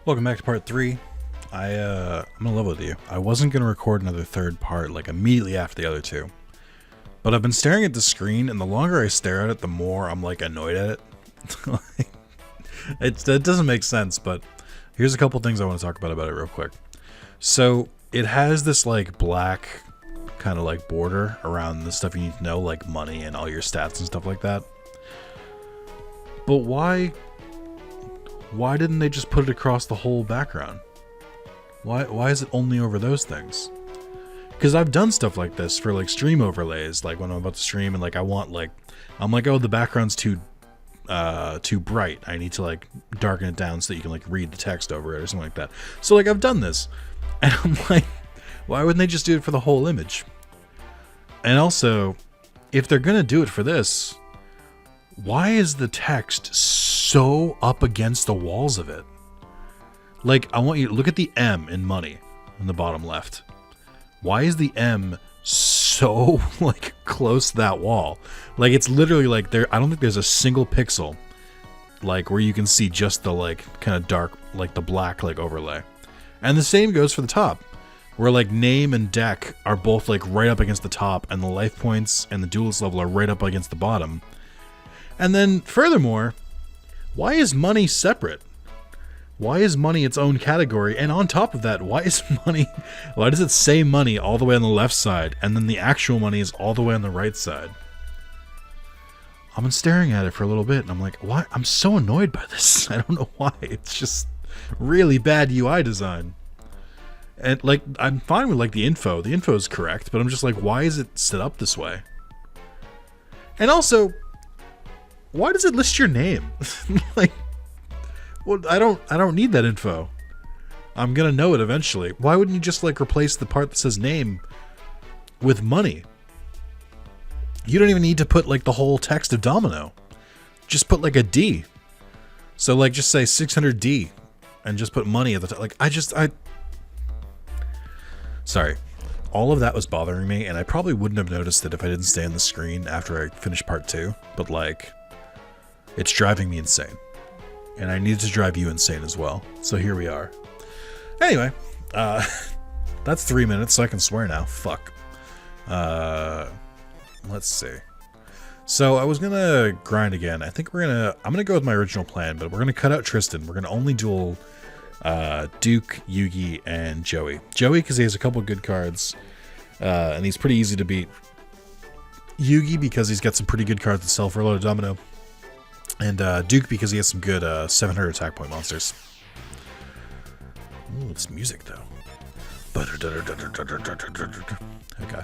Welcome back to part 3. I'm gonna level with you. I wasn't gonna record another third part like immediately after the other two, but I've been staring at the screen, and the longer I stare at it, the more I'm like annoyed at it. It doesn't make sense, but here's a couple things I want to talk about it real quick. So it has this like black kind of like border around the stuff you need to know, like money and all your stats and stuff like that. But why didn't they just put it across the whole background? Why is it only over those things? Because I've done stuff like this for like stream overlays, like when I'm about to stream and like I'm like, oh, the background's too bright. I need to like darken it down so that you can like read the text over it or something like that. So like I've done this, and I'm like, why wouldn't they just do it for the whole image? And also, if they're gonna do it for this, why is the text so up against the walls of it? Like, I want you to look at the M in money in the bottom left. Why is the M so like close to that wall? Like, it's literally like there. I don't think there's a single pixel like where you can see just the like kind of dark, like the black like overlay. And the same goes for the top, where like name and deck are both like right up against the top, and the life points and the duelist level are right up against the bottom. And then furthermore, why is money separate? Why is money its own category? And on top of that, why does it say money all the way on the left side, and then the actual money is all the way on the right side? I've been staring at it for a little bit, and I'm like, why? I'm so annoyed by this. I don't know why. It's just really bad UI design. And like, I'm fine with like the info. The info is correct, but I'm just like, why is it set up this way? And also, why does it list your name? Like, well, I don't need that info. I'm gonna know it eventually. Why wouldn't you just like replace the part that says name with money? You don't even need to put like the whole text of domino. Just put like a D. So like just say 600D and just put money at the top. Like sorry. All of that was bothering me, and I probably wouldn't have noticed it if I didn't stay on the screen after I finished part 2, but like, it's driving me insane. And I need to drive you insane as well. So here we are. Anyway, that's 3 minutes, so I can swear now. Fuck. Let's see. So I was gonna grind again. I think I'm gonna go with my original plan, but we're gonna cut out Tristan. We're gonna only duel Duke, Yugi, and Joey. Joey, because he has a couple good cards, and he's pretty easy to beat. Yugi, because he's got some pretty good cards that sell for a lot of domino. And Duke, because he has some good 700 attack point monsters. Ooh, it's music, though. Okay.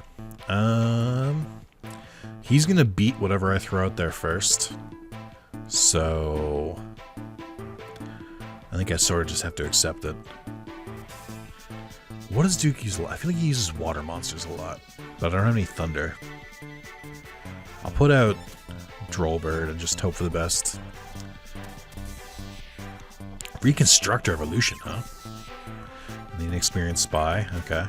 He's going to beat whatever I throw out there first. So I think I sort of just have to accept it. What does Duke use a lot? I feel like he uses water monsters a lot, but I don't have any thunder. I'll put out Drollbird and just hope for the best. Reconstructor Evolution, huh? Need an experienced spy. Okay.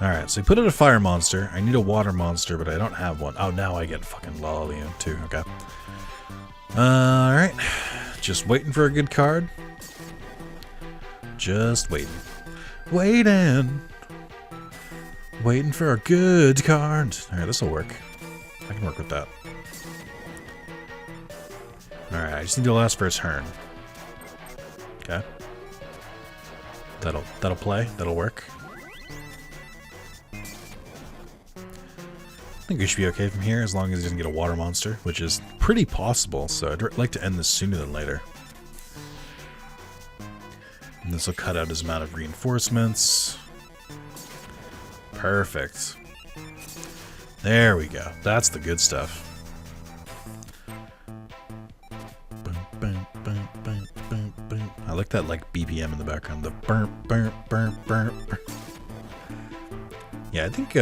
Alright, so we put out a fire monster. I need a water monster, but I don't have one. Oh, now I get fucking Lalaline too. Okay. Alright. Just waiting for a good card. Just waiting. Waiting for a good card. Alright, this'll work. I can work with that. Alright, I just need to last for his turn. Okay. That'll play. That'll work. I think we should be okay from here as long as he doesn't get a water monster, which is pretty possible, so I'd like to end this sooner than later. And this will cut out his amount of reinforcements. Perfect. There we go. That's the good stuff. I like that like BPM in the background. The burp, burp, burp, burp. Yeah, I think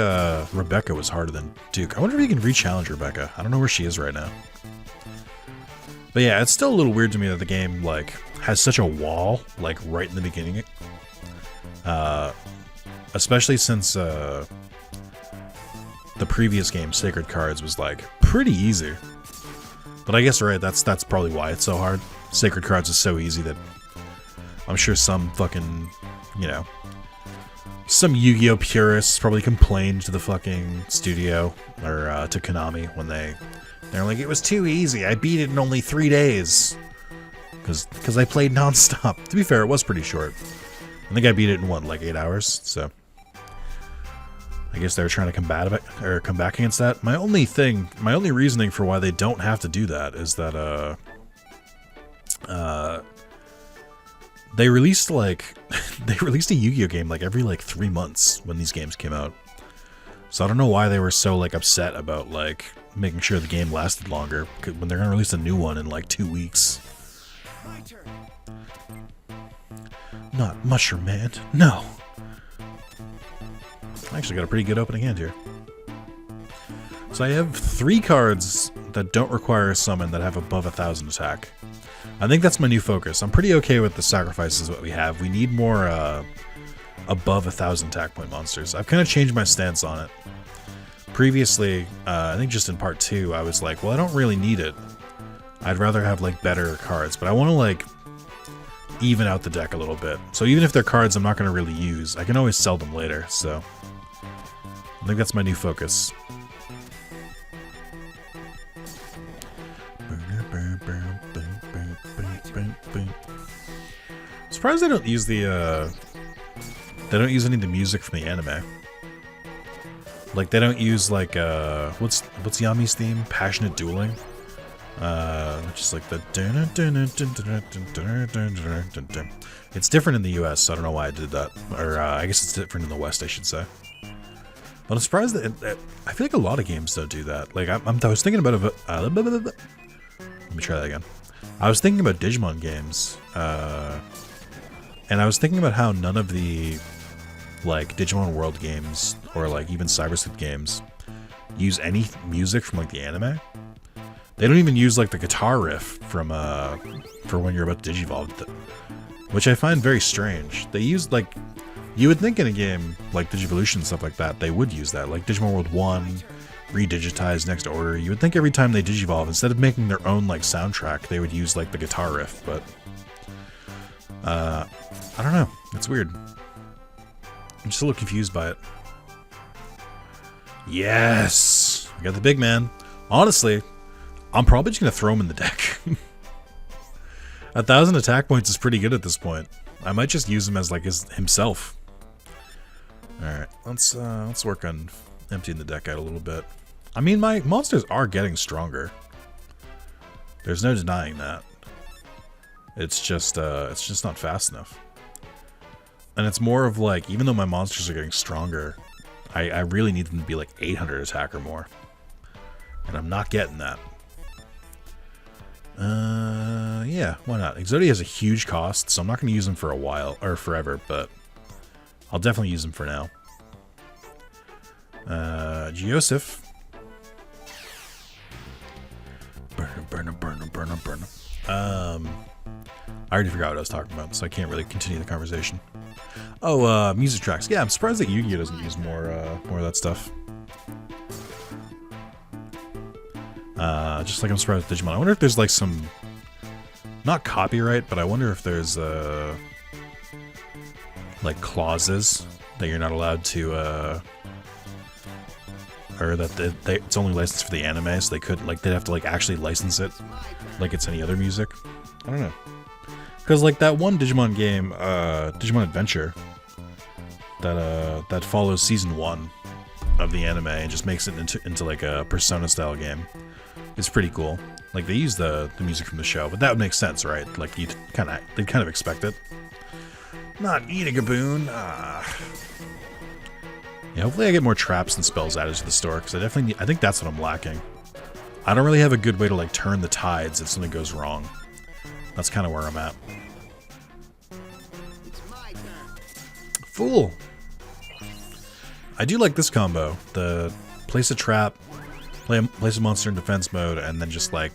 Rebecca was harder than Duke. I wonder if you can re-challenge Rebecca. I don't know where she is right now. But yeah, it's still a little weird to me that the game like has such a wall like right in the beginning. Especially since the previous game, Sacred Cards, was like pretty easy. But I guess right, that's probably why it's so hard. Sacred Cards is so easy that I'm sure some fucking, you know, some Yu-Gi-Oh purists probably complained to the fucking studio or to Konami when they're like, it was too easy. I beat it in only 3 days because I played nonstop. To be fair, it was pretty short. I think I beat it in what, like 8 hours. So I guess they were trying to combat it or come back against that. My only reasoning for why they don't have to do that is that they released like they released a Yu-Gi-Oh game like every like 3 months when these games came out. So I don't know why they were so like upset about like making sure the game lasted longer when they're gonna release a new one in like 2 weeks. My turn. Not Mushroom Man, no. I actually got a pretty good opening hand here. So I have 3 cards that don't require a summon that have above 1,000 attack. I think that's my new focus. I'm pretty okay with the sacrifices that we have. We need more above 1,000 attack point monsters. I've kind of changed my stance on it. Previously, I think just in part 2, I was like, well, I don't really need it. I'd rather have like better cards, but I want to like even out the deck a little bit. So even if they're cards I'm not going to really use, I can always sell them later. So I think that's my new focus. Surprised they don't use the they don't use any of the music from the anime. Like they don't use like what's Yami's theme? Passionate Dueling. Which is like the it's different in the US, so I don't know why I did that. Or I guess it's different in the West, I should say. But I'm surprised that I feel like a lot of games don't do that. Like I was thinking about let me try that again. I was thinking about Digimon games, and I was thinking about how none of the like Digimon World games or like even Cyber Sleuth games use any music from like the anime. They don't even use like the guitar riff from for when you're about to digivolve, which I find very strange. They use like, you would think in a game like Digivolution and stuff like that, they would use that. Like Digimon World 1, Redigitize, Next Order, you would think every time they digivolve, instead of making their own like soundtrack, they would use like the guitar riff, but I don't know. It's weird. I'm just a little confused by it. Yes! I got the big man. Honestly, I'm probably just going to throw him in the deck. 1,000 attack points is pretty good at this point. I might just use him as like himself. Alright, let's work on emptying the deck out a little bit. I mean, my monsters are getting stronger. There's no denying that. It's just not fast enough. And it's more of like, even though my monsters are getting stronger, I really need them to be like 800 attack or more. And I'm not getting that. Yeah, why not? Exodia has a huge cost, so I'm not going to use them for a while, or forever, but I'll definitely use them for now. Geosif. Burn him. I already forgot what I was talking about, so I can't really continue the conversation. Oh, music tracks. Yeah, I'm surprised that Yu-Gi-Oh doesn't use more of that stuff. Just like I'm surprised with Digimon. I wonder if there's like some, not copyright, but I wonder if there's like clauses that you're not allowed to, or that it's only licensed for the anime, so they'd have to like actually license it like it's any other music. I don't know. Because like that one Digimon game, Digimon Adventure, that follows season 1 of the anime and just makes it into like a Persona style game. It's pretty cool. Like they use the music from the show, but that would make sense, right? Like they'd kind of expect it. Not eating a boon. Yeah, hopefully I get more traps and spells added to the store, because I think that's what I'm lacking. I don't really have a good way to like turn the tides if something goes wrong. That's kind of where I'm at. It's my turn. Fool. I do like this combo. The place a trap, place a monster in defense mode, and then just like,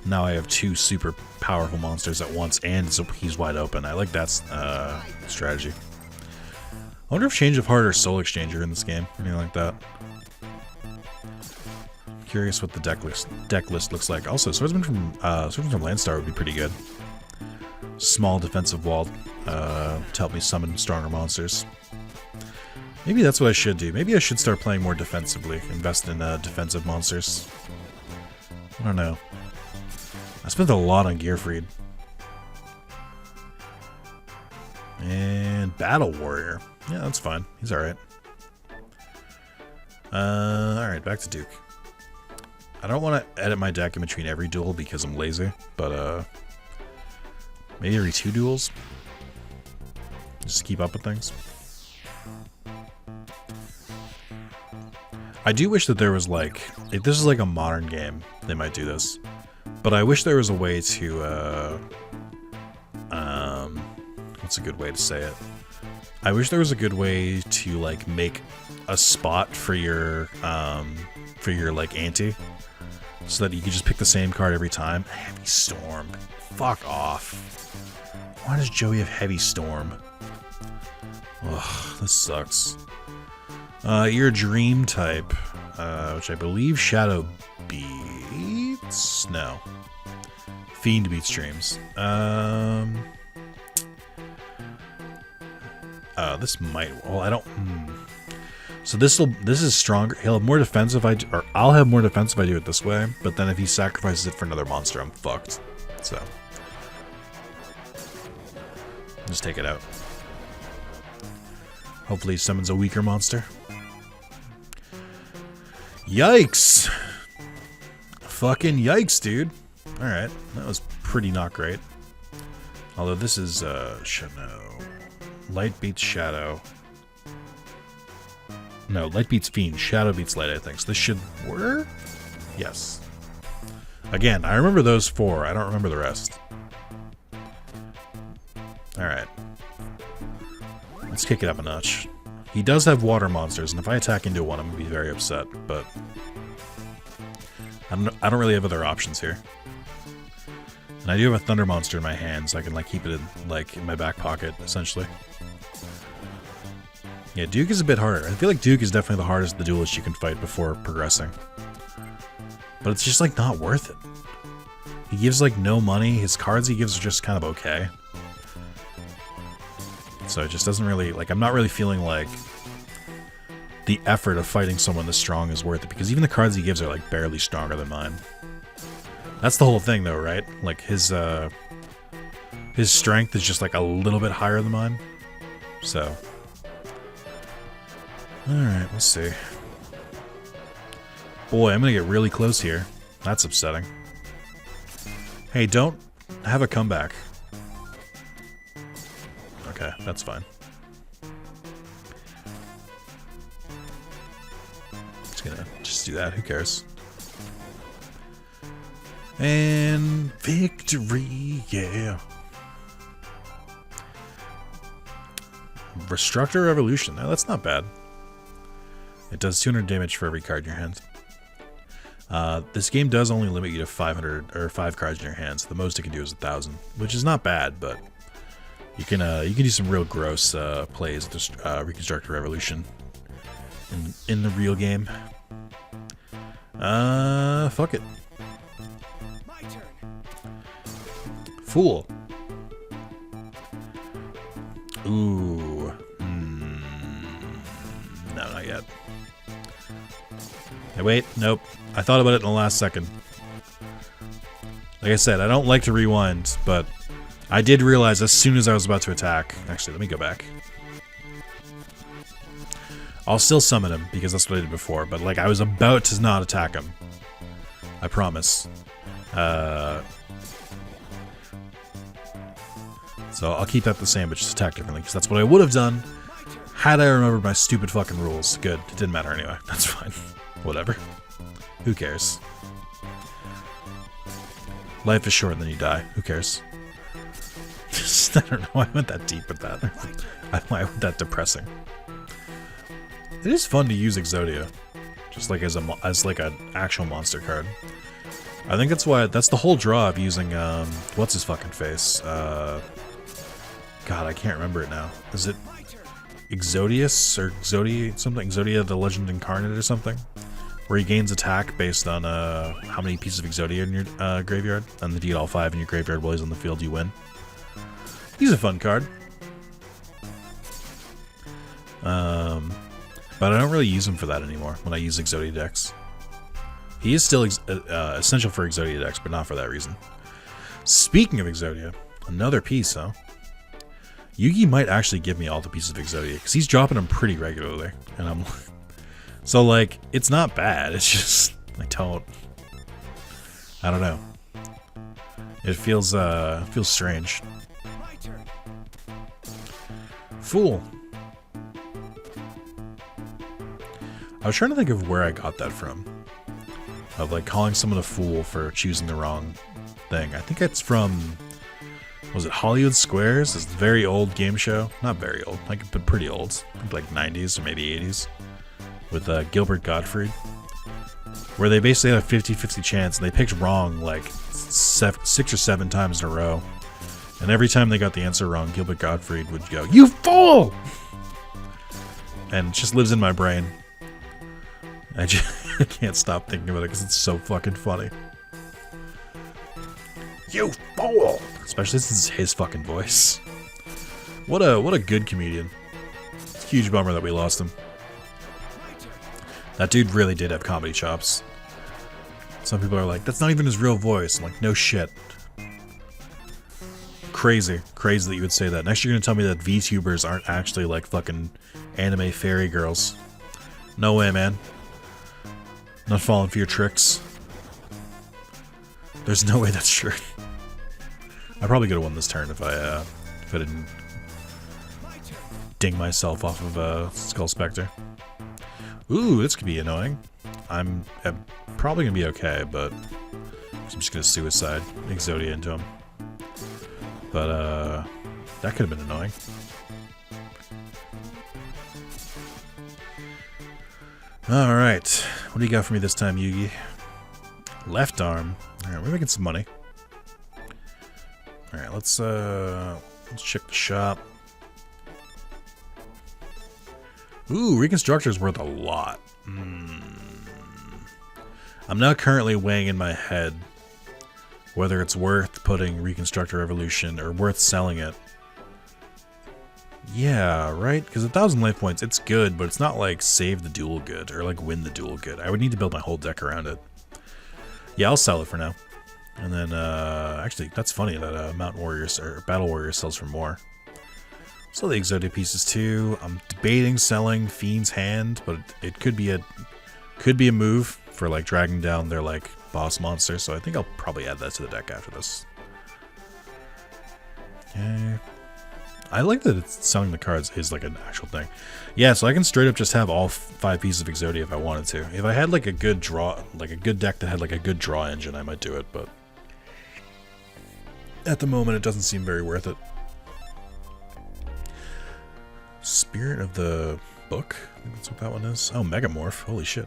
now I have 2 super powerful monsters at once, and he's wide open. I like that strategy. I wonder if Change of Heart or Soul Exchanger in this game, anything like that. Curious what the deck list looks like. Also, Swordsman from Landstar would be pretty good. small defensive wall to help me summon stronger monsters. Maybe that's what I should do. Maybe I should start playing more defensively. Invest in defensive monsters. I don't know. I spent a lot on Gearfried. And Battle Warrior. Yeah, that's fine. He's alright. Alright, back to Duke. I don't want to edit my deck in between every duel because I'm lazy, but maybe every 2 duels. Just to keep up with things. I do wish that there was like, if this is like a modern game, they might do this. But I wish there was a way to, what's a good way to say it? I wish there was a good way to like make a spot for your like ante, so that you could just pick the same card every time. Heavy Storm. Fuck off. Why does Joey have Heavy Storm? Ugh, this sucks. You're a Dream type, which I believe Shadow beats? No. Fiend beats Dreams. This might, well, I don't, So this is stronger. He'll have more defense if I'll have more defense if I do it this way, but then if he sacrifices it for another monster, I'm fucked. So. Just take it out. Hopefully he summons a weaker monster. Yikes! Fucking yikes, dude. Alright, that was pretty not great. Although this is, no. Light beats Shadow. No, Light beats Fiend. Shadow beats Light, I think. So this should work? Yes. Again, I remember those 4. I don't remember the rest. Alright. Let's kick it up a notch. He does have water monsters, and if I attack into one, I'm going to be very upset, but I don't really have other options here. And I do have a thunder monster in my hand, so I can like keep it in my back pocket, essentially. Yeah, Duke is a bit harder. I feel like Duke is definitely the hardest the duelist you can fight before progressing. But it's just like not worth it. He gives like no money. His cards he gives are just kind of okay. So it just doesn't really, like, I'm not really feeling like the effort of fighting someone this strong is worth it, because even the cards he gives are like barely stronger than mine. That's the whole thing though, right? Like his strength is just like a little bit higher than mine. So alright, let's see. Boy, I'm gonna get really close here. That's upsetting. Hey, don't have a comeback. Okay, that's fine. Just do that, who cares? And victory, yeah. Restructure Revolution. Now that's not bad. It does 200 damage for every card in your hand. This game does only limit you to 500 or 5 cards in your hands. The most it can do is 1,000, which is not bad, but you can do some real gross plays with Reconstructed Revolution in the real game. Fuck it. My turn. Fool. Ooh. No, not yet. Hey, wait. Nope. I thought about it in the last second. Like I said, I don't like to rewind, but I did realize as soon as I was about to attack. Actually, let me go back. I'll still summon him, because that's what I did before, but like I was about to not attack him. I promise. So I'll keep that the same, but just attack differently, because that's what I would have done had I remembered my stupid fucking rules. Good. It didn't matter anyway. That's fine. Whatever. Who cares? Life is short and then you die. Who cares? I don't know why I went that deep with that. Why I went that depressing. It is fun to use Exodia, just like as like an actual monster card. I think that's the whole draw of using what's his fucking face? God, I can't remember it now. Is it Exodius or Exodia the Legend Incarnate or something? Where he gains attack based on how many pieces of Exodia in your graveyard, and if you get all 5 in your graveyard while he's on the field, you win. He's a fun card. But I don't really use him for that anymore when I use Exodia decks. He is still essential for Exodia decks, but not for that reason. Speaking of Exodia, another piece, huh? Yugi might actually give me all the pieces of Exodia, because he's dropping them pretty regularly. And I'm so, like, it's not bad. It's just, I don't know. It feels strange. My turn. Fool. I was trying to think of where I got that from. Of, like, calling someone a fool for choosing the wrong thing. I think it's from, was it Hollywood Squares? It's a very old game show. Not very old, like, but pretty old. I think like 90s or maybe 80s. With Gilbert Gottfried. Where they basically had a 50-50 chance, and they picked wrong, like, 6 or 7 times in a row. And every time they got the answer wrong, Gilbert Gottfried would go, "You fool!" And it just lives in my brain. I can't stop thinking about it because it's so fucking funny. You fool! Especially since it's his fucking voice. What a good comedian. It's a huge bummer that we lost him. That dude really did have comedy chops. Some people are like, that's not even his real voice. I'm like, no shit. Crazy that you would say that. Next you're gonna tell me that VTubers aren't actually like fucking anime fairy girls. No way, man. Not falling for your tricks. There's no way that's true. I probably could have won this turn if I didn't ding myself off of Skull Spectre. Ooh, this could be annoying. I'm probably gonna be okay, but I'm just gonna suicide Exodia into him. But that could have been annoying. Alright, what do you got for me this time, Yugi? Left arm. Alright, we're making some money. Alright, let's check the shop. Ooh, Reconstructor's worth a lot. I'm now currently weighing in my head whether it's worth putting Reconstructor Evolution or worth selling it. Yeah, right? Because 1,000 life points, it's good, but it's not like save the duel good or like win the duel good. I would need to build my whole deck around it. Yeah, I'll sell it for now. And then, actually, that's funny that Mountain Warriors or Battle Warrior sells for more. Sell the Exodia pieces too. I'm debating selling Fiend's Hand, but it could be a move for like dragging down their like boss monster. So I think I'll probably add that to the deck after this. Okay. I like that it's selling the cards is like an actual thing. Yeah, so I can straight up just have all 5 pieces of Exodia if I wanted to. If I had like a good draw, like a good deck that had like a good draw engine, I might do it, but at the moment it doesn't seem very worth it. Spirit of the Book? I think that's what that one is. Oh, Megamorph. Holy shit.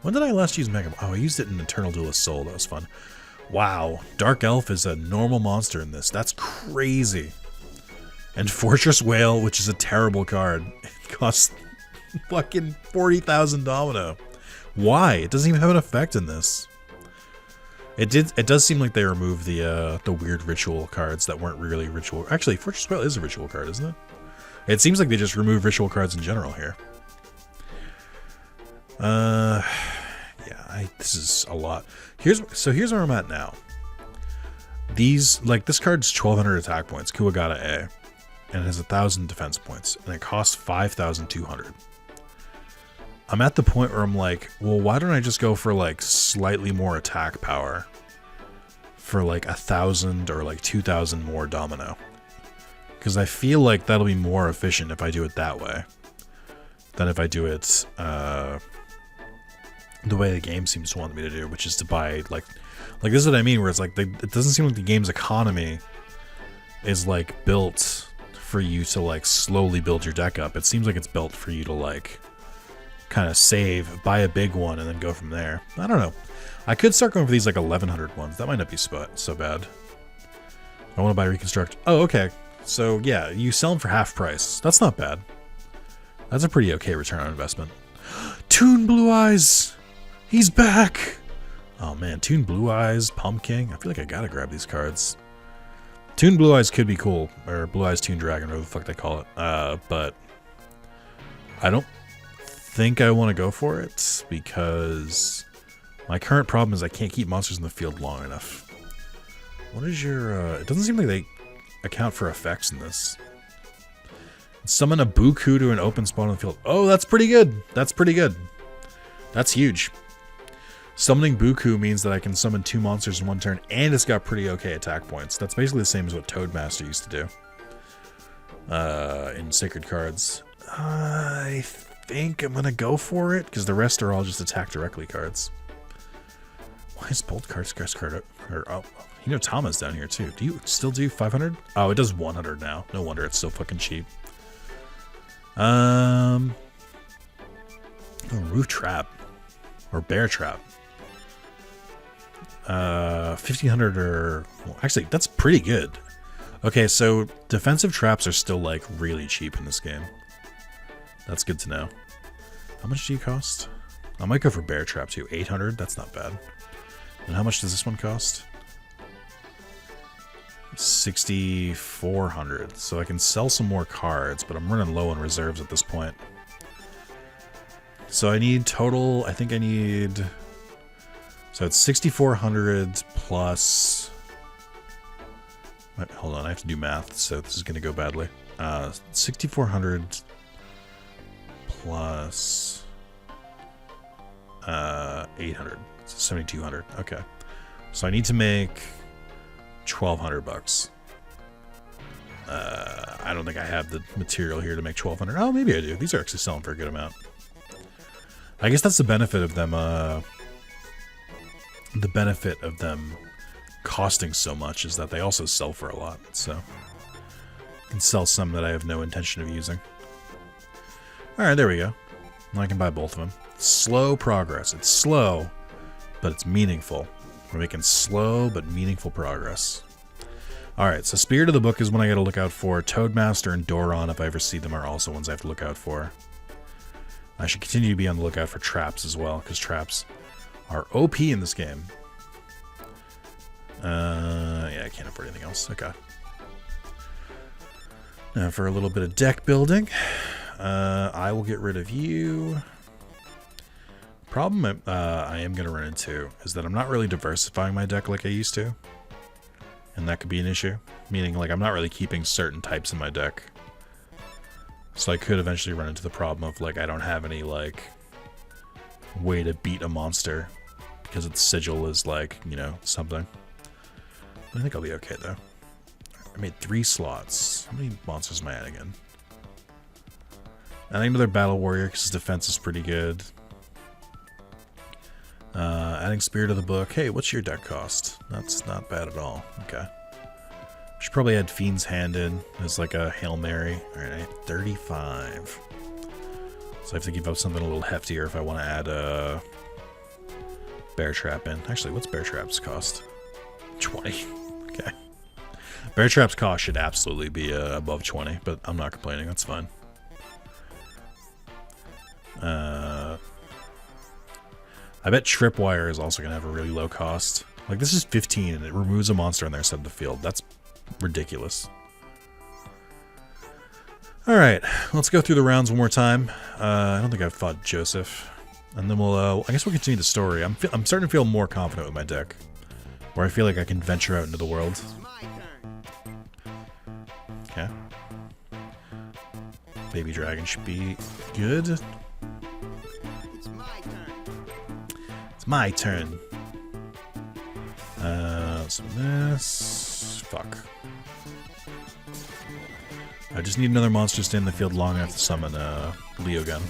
When did I last use Megamorph? Oh, I used it in Eternal Duelist Soul. That was fun. Wow. Dark Elf is a normal monster in this. That's crazy. And Fortress Whale, which is a terrible card. It costs fucking 40,000 domino. Why? It doesn't even have an effect in this. It does seem like they removed the weird ritual cards that weren't really ritual. Actually, Fortress Whale is a ritual card, isn't it? It seems like they just removed ritual cards in general here. Yeah, this is a lot. Here's where I'm at now. These, like, this card's 1,200 attack points, Kuwagata A, and it has 1,000 defense points, and it costs 5,200. I'm at the point where I'm like, well, why don't I just go for like slightly more attack power for like 1,000 or like 2,000 more domino? Because I feel like that'll be more efficient if I do it that way than if I do it the way the game seems to want me to do, which is to buy like this is what I mean, where it's like it doesn't seem like the game's economy is like built for you to like slowly build your deck up. It seems like it's built for you to like kind of save, buy a big one, and then go from there. I don't know. I could start going for these like 1,100 ones. That might not be so bad. I want to buy Reconstruct. Oh, okay. So, yeah, you sell them for half price. That's not bad. That's a pretty okay return on investment. Toon Blue Eyes! He's back! Oh, man. Toon Blue Eyes, Pumpkin. I feel like I gotta grab these cards. Toon Blue Eyes could be cool, or Blue Eyes Toon Dragon, whatever the fuck they call it. But I don't think I want to go for it because my current problem is I can't keep monsters in the field long enough. What is your... it doesn't seem like they account for effects in this. Summon a Buku to an open spot on the field. Oh, that's pretty good. That's pretty good. That's huge. Summoning Buku means that I can summon 2 monsters in one turn, and it's got pretty okay attack points. That's basically the same as what Toadmaster used to do in Sacred Cards. I think I'm going to go for it, because the rest are all just attack directly cards. Why is Bolt Card Stress card? Oh, you know Tama's down here too. Do you still do 500? Oh, it does 100 now. No wonder it's so fucking cheap. Oh, Roof Trap. Or Bear Trap. 1500 or... Well, actually, that's pretty good. Okay, so defensive traps are still, like, really cheap in this game. That's good to know. How much do you cost? I might go for Bear Trap, too. 800? That's not bad. And how much does this one cost? 6,400. So I can sell some more cards, but I'm running low on reserves at this point. So I need total... I think I need... So it's 6,400 plus... Wait, hold on, I have to do math, so this is going to go badly. 6,400 plus 800. So 7,200. Okay. So I need to make 1,200 bucks. I don't think I have the material here to make 1,200. Oh, maybe I do. These are actually selling for a good amount. I guess that's the benefit of them, costing so much is that they also sell for a lot, so I can sell some that I have no intention of using. Alright, there we go. Now I can buy both of them. Slow progress. It's slow, but it's meaningful. We're making slow but meaningful progress. Alright, so Spirit of the Book is one I gotta look out for. Toadmaster and Doron, if I ever see them, are also ones I have to look out for. I should continue to be on the lookout for traps as well, because traps are OP in this game. Yeah, I can't afford anything else. Okay. Now for a little bit of deck building, I will get rid of you. Problem I am going to run into is that I'm not really diversifying my deck like I used to. And that could be an issue. Meaning, like, I'm not really keeping certain types in my deck. So I could eventually run into the problem of, like, I don't have any, like, way to beat a monster. Because its sigil is, like, you know, something. I think I'll be okay, though. I made 3 slots. How many monsters am I at again? Adding another Battle Warrior because his defense is pretty good. Adding Spirit of the Book. Hey, what's your deck cost? That's not bad at all. Okay. Should probably add Fiend's Hand in as like a Hail Mary. Alright, I have 35. So I have to give up something a little heftier if I want to add a Bear Trap in. Actually, what's Bear Trap's cost? 20. Okay. Bear Trap's cost should absolutely be above 20, but I'm not complaining. That's fine. I bet Tripwire is also going to have a really low cost. Like, this is 15, and it removes a monster on their side of the field. That's ridiculous. Alright, let's go through the rounds one more time. I don't think I've fought Joseph. And then we'll, I guess we'll continue the story. I'm starting to feel more confident with my deck. Where I feel like I can venture out into the world. Okay. Baby Dragon should be good. It's my turn. It's my turn. So this... Fuck. I just need another monster to stay in the field long enough to summon Leo Gun.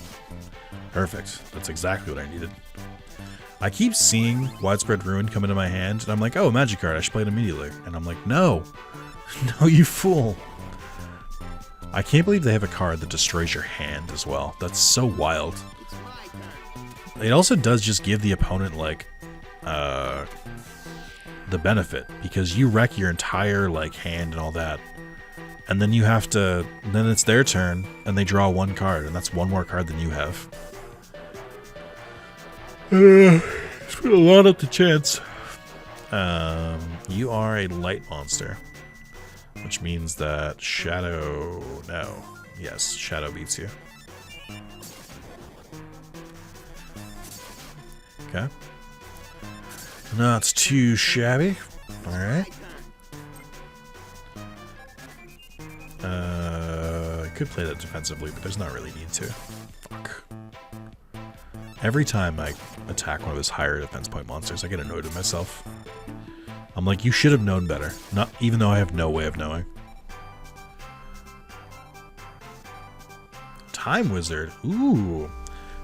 Perfect. That's exactly what I needed. I keep seeing Widespread Ruin come into my hand, and I'm like, oh, magic card, I should play it immediately. And I'm like, no. No, you fool. I can't believe they have a card that destroys your hand as well. That's so wild. It also does just give the opponent, like, the benefit, because you wreck your entire, like, hand and all that. And then you have to, then it's their turn, and they draw 1 card, and that's 1 more card than you have. It's put a lot up to chance. You are a light monster. which means that Shadow... No. Yes, Shadow beats you. Okay. Not too shabby. Alright. I could play that defensively, but there's not really need to. Fuck. Every time I attack one of his higher defense point monsters, I get annoyed with myself. I'm like, you should have known better. Not even though I have no way of knowing. Time Wizard. Ooh.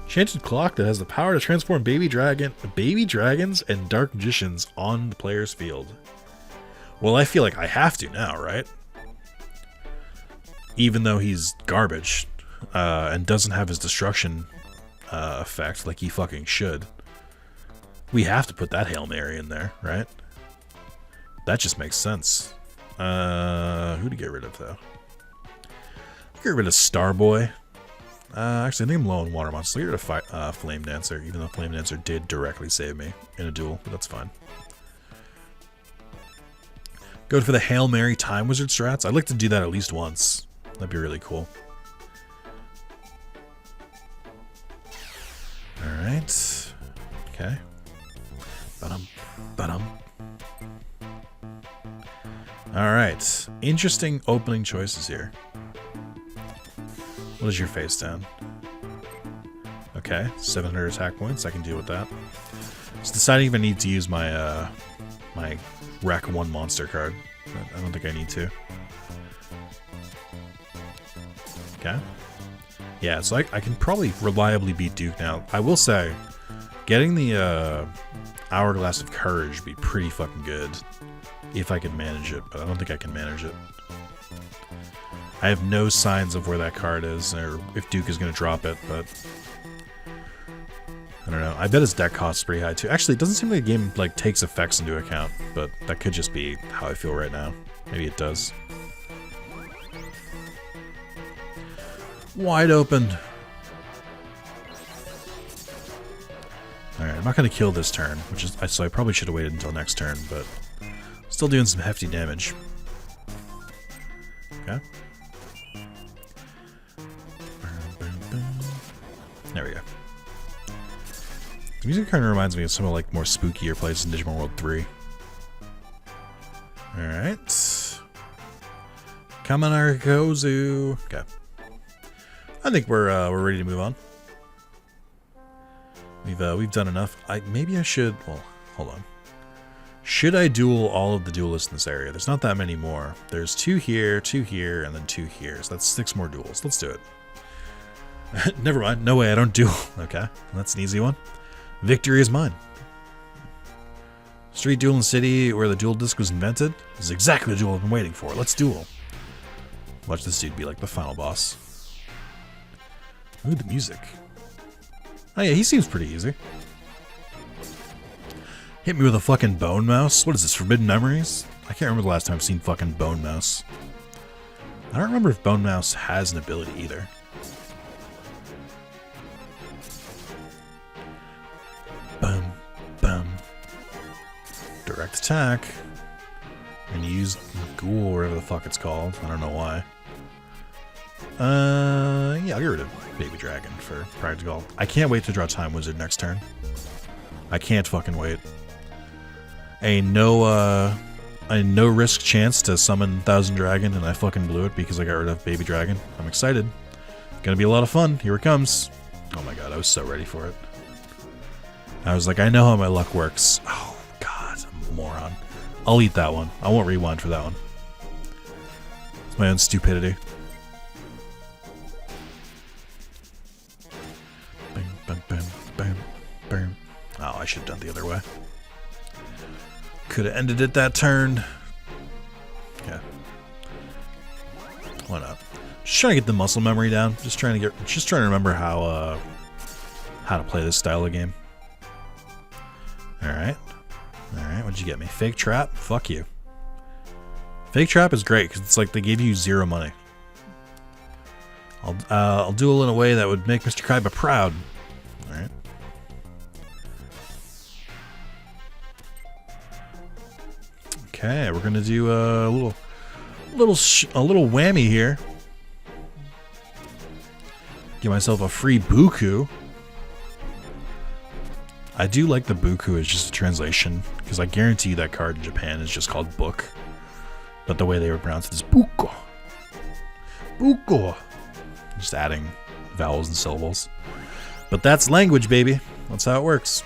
Enchanted clock that has the power to transform baby dragons and dark magicians on the player's field. Well, I feel like I have to now, right? Even though he's garbage and doesn't have his destruction effect like he fucking should. We have to put that Hail Mary in there, right? That just makes sense. Who to get rid of, though? Get rid of Starboy. Actually, I think I'm low on water monsters. Get rid of Flame Dancer, even though Flame Dancer did directly save me in a duel, but that's fine. Go for the Hail Mary Time Wizard strats. I'd like to do that at least once. That'd be really cool. Alright. Okay. Alright. Interesting opening choices here. What is your face down? Okay. 700 attack points. I can deal with that. Just deciding if I need to use my my Rack 1 monster card. But I don't think I need to. Okay. Yeah, so I can probably reliably beat Duke now. I will say, getting the Hourglass of Courage would be pretty fucking good if I could manage it, but I don't think I can manage it. I have no signs of where that card is, or if Duke is going to drop it, but I don't know. I bet his deck cost is pretty high too. Actually, it doesn't seem like the game like takes effects into account, but that could just be how I feel right now. Maybe it does. Wide open. Alright, I'm not going to kill this turn, which is so I probably should have waited until next turn, but still doing some hefty damage. Okay. There we go. The music kind of reminds me of some of like more spookier places in Digimon World 3. Alright. Kaminarikozu. Okay. I think we're ready to move on. We've done enough. Maybe I should. Well, hold on. Should I duel all of the duelists in this area? There's not that many more. There's 2 here, 2 here, and then 2 here. So that's 6 more duels. Let's do it. Never mind. No way. I don't duel. Okay, that's an easy one. Victory is mine. Street duel in city where the duel disc was invented. This is exactly the duel I've been waiting for. Let's duel. Watch this dude be like the final boss. Ooh, the music. Oh yeah, he seems pretty easy. Hit me with a fucking bone mouse? What is this, Forbidden Memories? I can't remember the last time I've seen fucking bone mouse. I don't remember if bone mouse has an ability either. Boom, boom. Direct attack. And use Ghoul, or whatever the fuck it's called. I don't know why. Yeah, I'll get rid of Baby Dragon for practical. I can't wait to draw Time Wizard next turn. I can't fucking wait. A no risk chance to summon Thousand Dragon, and I fucking blew it because I got rid of Baby Dragon. I'm excited. Gonna be a lot of fun. Here it comes. Oh my god, I was so ready for it. I was like, I know how my luck works. Oh god, I'm a moron. I'll eat that one. I won't rewind for that one. It's my own stupidity. Oh, I should have done it the other way. Could have ended it that turn. Yeah. Why not? Just trying to get the muscle memory down. Just trying to remember how to play this style of game. Alright. Alright, what'd you get me? Fake Trap? Fuck you. Fake Trap is great, because it's like they gave you 0 money. I'll duel in a way that would make Mr. Kaiba proud. Alright. Okay, we're gonna do a A little whammy here. Give myself a free buku. I do like the buku as just a translation, because I guarantee you that card in Japan is just called book. But the way they would pronounce it is buko. Buko. Just adding vowels and syllables. But that's language, baby. That's how it works.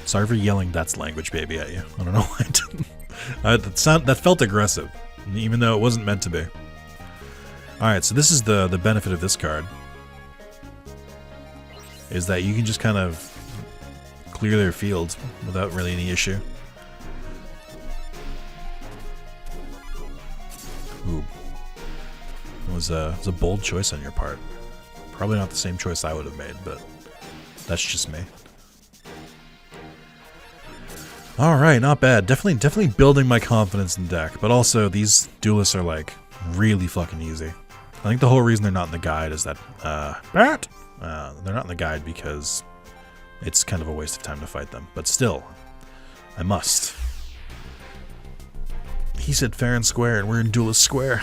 Sorry for yelling "that's language, baby" at you. I don't know why I didn't. That felt aggressive, even though it wasn't meant to be. Alright, so this is the benefit of this card. Is that you can just kind of clear their field without really any issue. Ooh. It was a bold choice on your part. Probably not the same choice I would have made, but that's just me. Alright, not bad. Definitely building my confidence in deck, but also these duelists are like really fucking easy. I think the whole reason they're not in the guide is that they're not in the guide because it's kind of a waste of time to fight them. But still, I must. He said fair and square, and we're in duelist square.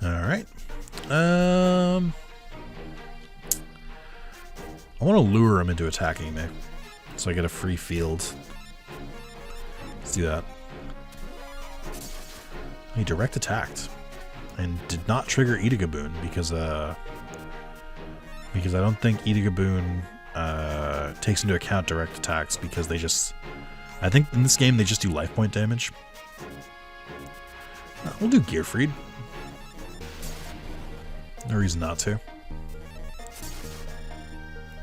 Alright. I want to lure him into attacking me, so I get a free field. Let's do that. He direct attacked and did not trigger Edegaboon because I don't think Edegaboon takes into account direct attacks because they just, I think in this game they just do life point damage. We'll do Gearfried. No reason not to.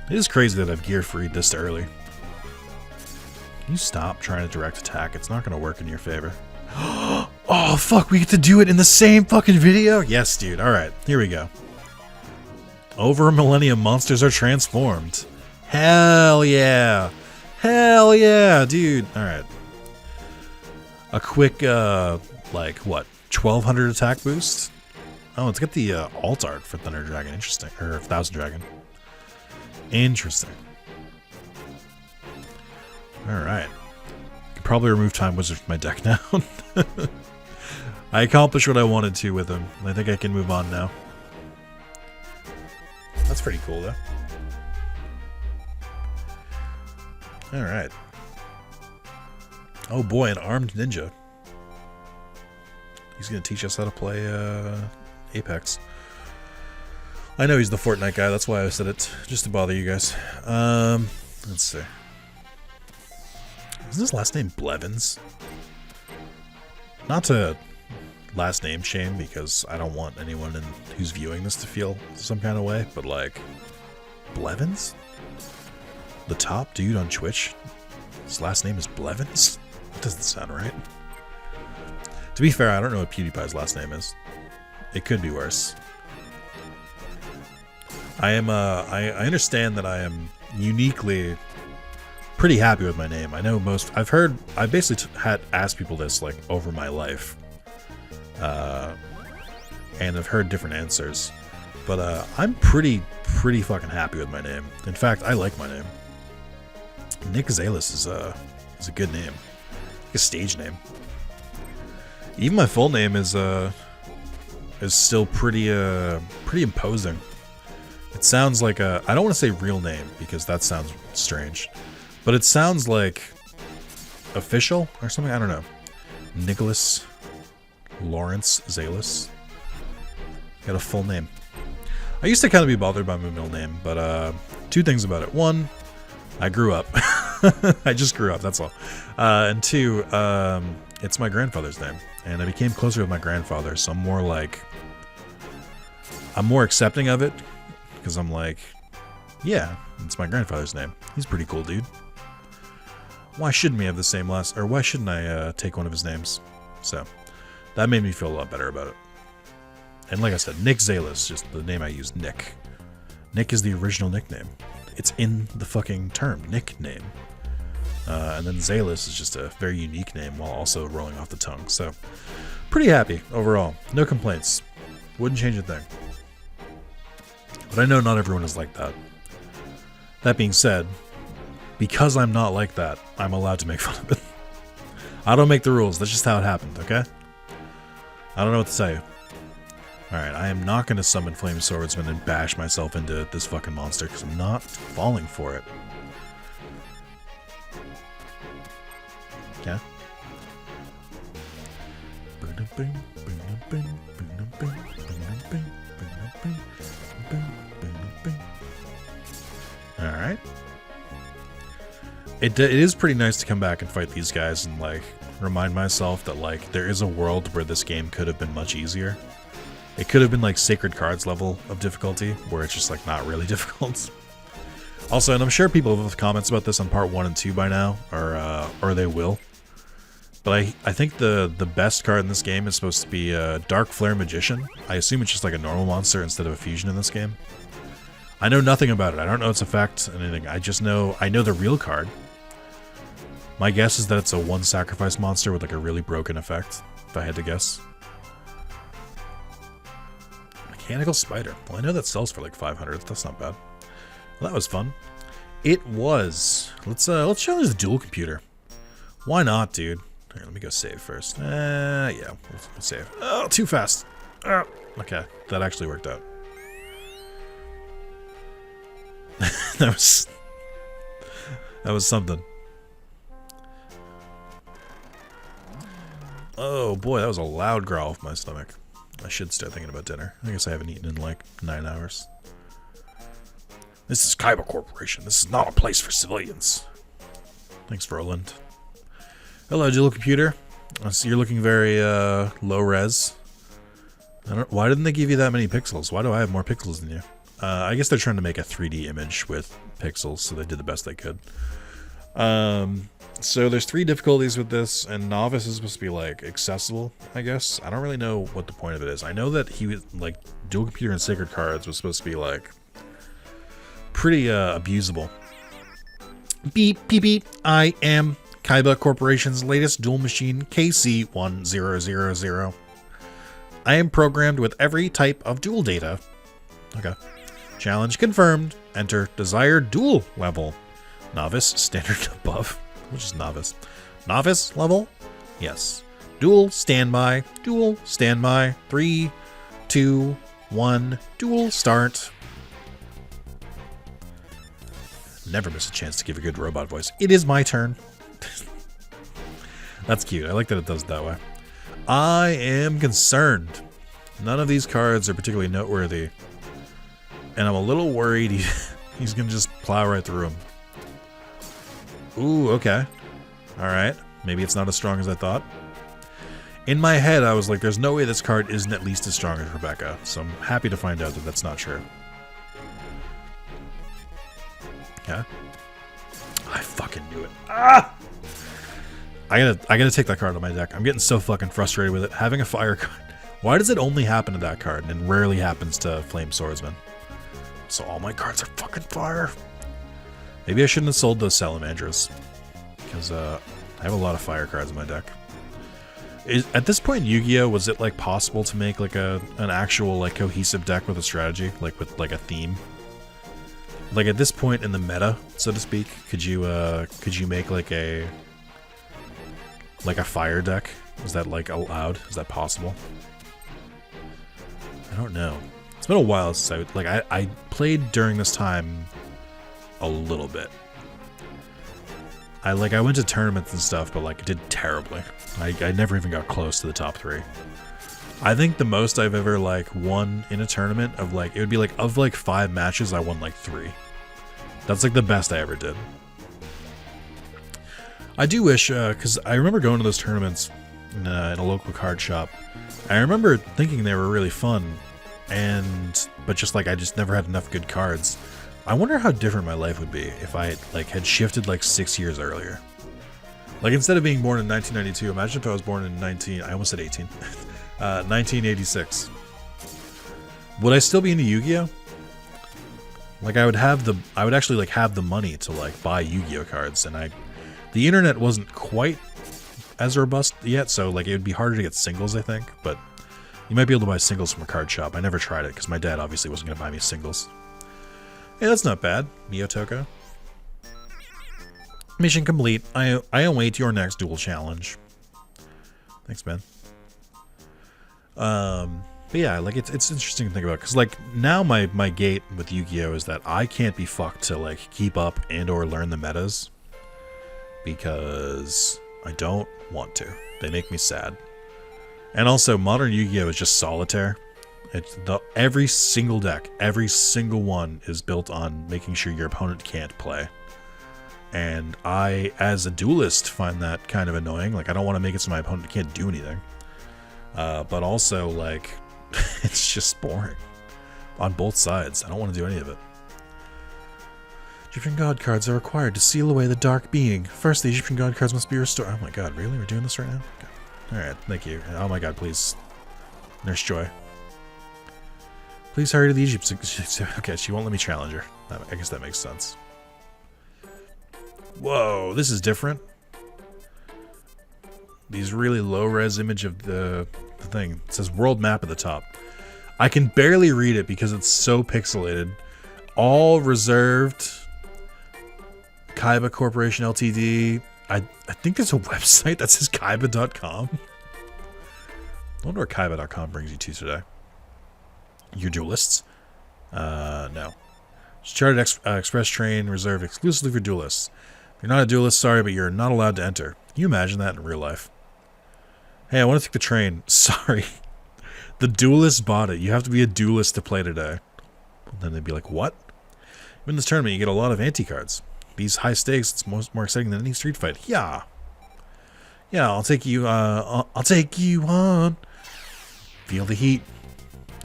It is crazy that I've Gearfried this early. Can you stop trying to direct attack? It's not going to work in your favor. Oh, fuck, we get to do it in the same fucking video? Yes, dude. Alright, here we go. Over a millennium, monsters are transformed. Hell yeah. Hell yeah, dude. Alright. A quick, like, what? 1200 attack boost? Oh, it's got the alt art for Thunder Dragon. Interesting. Or Thousand Dragon. Interesting. Alright. Could probably remove Time Wizard from my deck now. I accomplished what I wanted to with him. I think I can move on now. That's pretty cool, though. Alright. Oh boy, an armed ninja. He's going to teach us how to play Apex. I know he's the Fortnite guy, that's why I said it, just to bother you guys. Let's see. Isn't his last name Blevins? Not to last name shame, because I don't want anyone who's viewing this to feel some kind of way, but like, Blevins? The top dude on Twitch? His last name is Blevins? That doesn't sound right. To be fair, I don't know what PewDiePie's last name is. It could be worse. I understand that I am uniquely pretty happy with my name. I know I've basically had asked people this like over my life. And I've heard different answers. But I'm pretty fucking happy with my name. In fact, I like my name. Nick Zalis is a good name. Like a stage name. Even my full name is still pretty imposing. It sounds like I don't want to say real name because that sounds strange, but it sounds like official or something. I don't know. Nicholas Lawrence Zalis. Got a full name. I used to kind of be bothered by my middle name, but two things about it. One, I grew up. I just grew up. That's all. And two, it's my grandfather's name, and I became closer with my grandfather, so I'm more accepting of it. Because I'm like, yeah, it's my grandfather's name. He's a pretty cool dude. Why shouldn't we have the same last, or why shouldn't I take one of his names? So, that made me feel a lot better about it. And like I said, Nick Zalis, just the name I use, Nick. Nick is the original nickname. It's in the fucking term, nickname. And then Zalis is just a very unique name while also rolling off the tongue. So, pretty happy overall. No complaints. Wouldn't change a thing. But I know not everyone is like that. That being said, because I'm not like that, I'm allowed to make fun of it. I don't make the rules. That's just how it happened, okay? I don't know what to tell you. Alright, I am not going to summon Flame Swordsman and bash myself into this fucking monster, because I'm not falling for it. Okay. Alright. It is pretty nice to come back and fight these guys and, like, remind myself that, like, there is a world where this game could have been much easier. It could have been, like, Sacred Cards level of difficulty, where it's just, like, not really difficult. Also, and I'm sure people have comments about this on part 1 and 2 by now, or they will. But I think the best card in this game is supposed to be Dark Flare Magician. I assume it's just like a normal monster instead of a fusion in this game. I know nothing about it. I don't know its effect, anything. I know the real card. My guess is that it's a 1 sacrifice monster with like a really broken effect, if I had to guess. Mechanical Spider. Well, I know that sells for like 500. That's not bad. Well, that was fun. It was. Let's challenge the dual computer. Why not, dude? Here, let me go save first. Yeah, let's go save. Oh, too fast. Okay, that actually worked out. that was something. Oh boy, that was a loud growl off my stomach. I should start thinking about dinner. I guess I haven't eaten in like 9 hours. This is Kaiba Corporation. This is not a place for civilians. Thanks, Roland. Hello, dual computer. I see you're looking very low res. Why didn't they give you that many pixels? Why do I have more pixels than you? I guess they're trying to make a 3D image with pixels, so they did the best they could. So there's 3 difficulties with this, and Novice is supposed to be like accessible, I guess. I don't really know what the point of it is. I know that he was like dual computer and Sacred Cards was supposed to be like pretty abusable. Beep, beep, beep. I am Kaiba Corporation's latest dual machine, KC1000. I am programmed with every type of dual data. Okay. Challenge confirmed. Enter desired dual level. Novice, standard above. Which is novice? Novice level? Yes. Dual standby. Dual standby. 3, 2, 1. Dual start. Never miss a chance to give a good robot voice. It is my turn. That's cute. I like that it does it that way. I am concerned. None of these cards are particularly noteworthy. And I'm a little worried he's going to just plow right through them. Ooh, okay. Alright. Maybe it's not as strong as I thought. In my head, I was like, there's no way this card isn't at least as strong as Rebecca. So I'm happy to find out that that's not true. Okay. I fucking knew it. Ah! I gotta take that card out of my deck. I'm getting so fucking frustrated with it. Having a fire card. Why does it only happen to that card and rarely happens to Flame Swordsman? So all my cards are fucking fire. Maybe I shouldn't have sold those Salamandras. Because I have a lot of fire cards in my deck. At this point in Yu-Gi-Oh! Was it like possible to make like an actual like cohesive deck with a strategy? Like with like a theme? Like at this point in the meta, so to speak, could you make like a fire deck? Is that like allowed? Is that possible? I don't know. It's been a while since I played during this time a little bit. I went to tournaments and stuff, but like did terribly. I never even got close to the top 3. I think the most I've ever like won in a tournament of like, it would be like of like 5 matches, I won like 3. That's like the best I ever did. I do wish, because I remember going to those tournaments in a local card shop. I remember thinking they were really fun, but just like I just never had enough good cards. I wonder how different my life would be if I like had shifted like 6 years earlier. Like instead of being born in 1992, imagine if I was born in I almost said 18, 1986. Would I still be into Yu-Gi-Oh? Like I would actually like have the money to like buy Yu-Gi-Oh cards, and the internet wasn't quite as robust yet, so like it would be harder to get singles, I think, but you might be able to buy singles from a card shop. I never tried it because my dad obviously wasn't going to buy me singles. Hey, that's not bad. Miyotoko. Mission complete. I await your next duel challenge. Thanks, man. But yeah, like it's interesting to think about because like now my gate with Yu-Gi-Oh is that I can't be fucked to like keep up and or learn the metas because I don't want to. They make me sad. And also, modern Yu-Gi-Oh is just solitaire. It's every single deck, every single one is built on making sure your opponent can't play. And I, as a duelist, find that kind of annoying. Like, I don't want to make it so my opponent can't do anything. But also, like, it's just boring. On both sides. I don't want to do any of it. Egyptian god cards are required to seal away the dark being. First, the Egyptian god cards must be restored. Oh my god, really? We're doing this right now? Okay. Alright, thank you. Oh my god, please. Nurse Joy. Please hurry to the Egypt. Okay, she won't let me challenge her. I guess that makes sense. Whoa, this is different. These really low-res image of the thing. It says world map at the top. I can barely read it because it's so pixelated. All reserved. Kaiba Corporation Ltd. I think there's a website that says kaiba.com. I wonder what kaiba.com brings you to today. Your duelists? No. Chartered express train reserved exclusively for duelists. If you're not a duelist, sorry, but you're not allowed to enter. Can you imagine that in real life? Hey, I want to take the train. Sorry. The duelist bought it. You have to be a duelist to play today. And then they'd be like, what? In this tournament, you get a lot of anti-cards. These high stakes, it's more exciting than any street fight. Yeah. Yeah, I'll take you, I'll take you on. Feel the heat.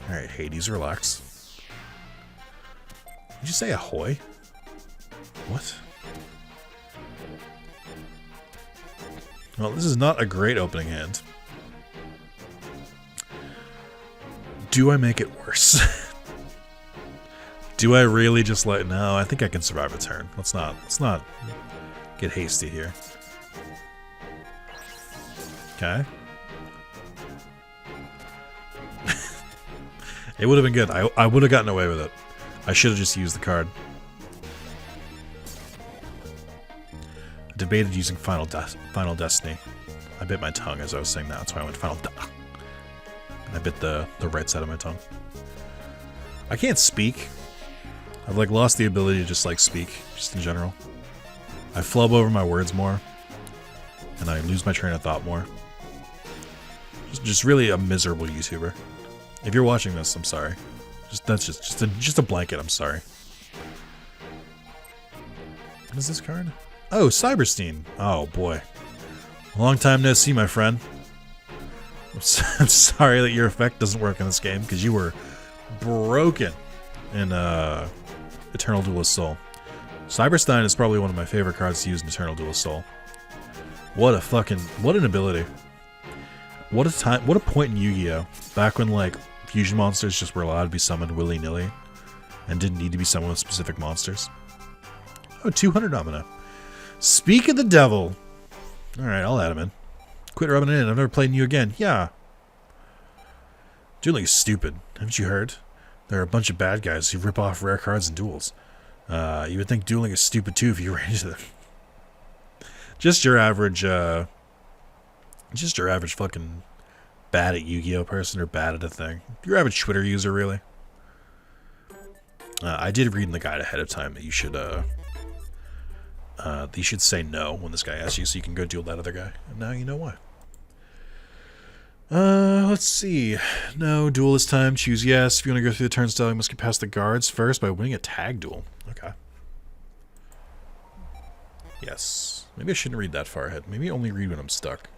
Alright, Hades, relax. Did you say ahoy? What? Well, this is not a great opening hand. Do I make it worse? Do I really just let... No, I think I can survive a turn. Let's not get hasty here. Okay. It would have been good. I would have gotten away with it. I should have just used the card. I debated using Final Destiny. I bit my tongue as I was saying that. That's why I went Final I bit the right side of my tongue. I can't speak. I've like lost the ability to just like speak, just in general. I flub over my words more, and I lose my train of thought more. Just really a miserable YouTuber. If you're watching this, I'm sorry. That's just a blanket. I'm sorry. What is this card? Oh, Cyberstein. Oh boy, long time no see, my friend. I'm sorry that your effect doesn't work in this game because you were broken in Eternal Duelist Soul. Cyberstein is probably one of my favorite cards to use in Eternal Duelist Soul. What an ability. What a point in Yu-Gi-Oh! Back when like fusion monsters just were allowed to be summoned willy-nilly and didn't need to be summoned with specific monsters. Oh, 200 Domino. Speak of the devil. Alright, I'll add him in. Quit rubbing it in. I've never played you again. Yeah. Dueling is stupid. Haven't you heard? There are a bunch of bad guys who rip off rare cards in duels. You would think dueling is stupid too if you ran into them. Just your average fucking bad at Yu-Gi-Oh person or bad at a thing. Your average Twitter user, really. I did read in the guide ahead of time that you should say no when this guy asks you, so you can go duel that other guy. And now you know why. Let's see. No, duel this time. Choose yes. If you want to go through the turnstile, you must get past the guards first by winning a tag duel. Okay. Yes. Maybe I shouldn't read that far ahead. Maybe only read when I'm stuck.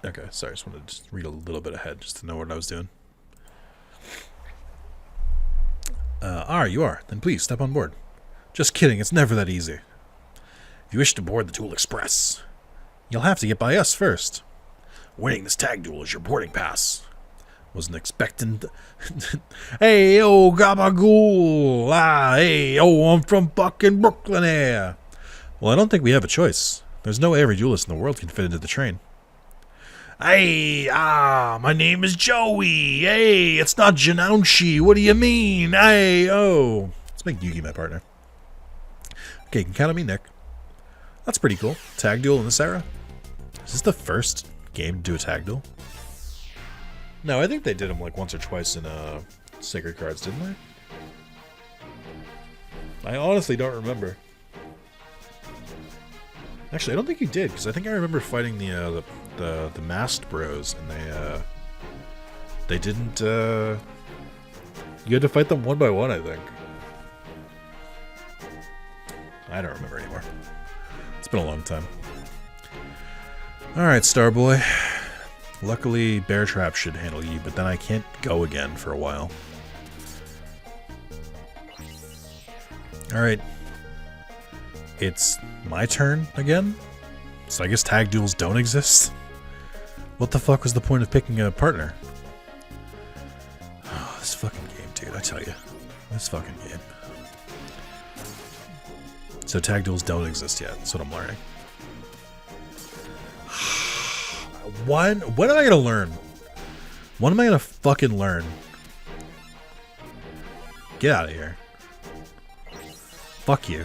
Okay, sorry. I just wanted to just read a little bit ahead just to know what I was doing. You are. Then please, step on board. Just kidding. It's never that easy. If you wish to board the Duel Express, you'll have to get by us first. Winning this tag duel is your boarding pass. Wasn't expecting... Hey, yo, gabagool! Hey, yo, I'm from fucking Brooklyn here! Well, I don't think we have a choice. There's no way every duelist in the world can fit into the train. Hey, my name is Joey. Hey, it's not Janouchi. What do you mean? Hey, oh. Let's make Yugi my partner. Okay, you can count on me, Nick. That's pretty cool. Tag duel in this era? Is this the first game to do a tag duel? No, I think they did them like once or twice in Sacred Cards, didn't they? I honestly don't remember. Actually, I don't think you did, because I think I remember fighting the masked bros, and they didn't. You had to fight them one by one, I think. I don't remember anymore. It's been a long time. All right, Starboy. Luckily, Bear Trap should handle you, but then I can't go again for a while. All right. It's my turn again? So I guess tag duels don't exist? What the fuck was the point of picking a partner? Oh, this fucking game, dude, I tell you. This fucking game. So tag duels don't exist yet, that's what I'm learning. When am I gonna learn? When am I gonna fucking learn? Get out of here. Fuck you.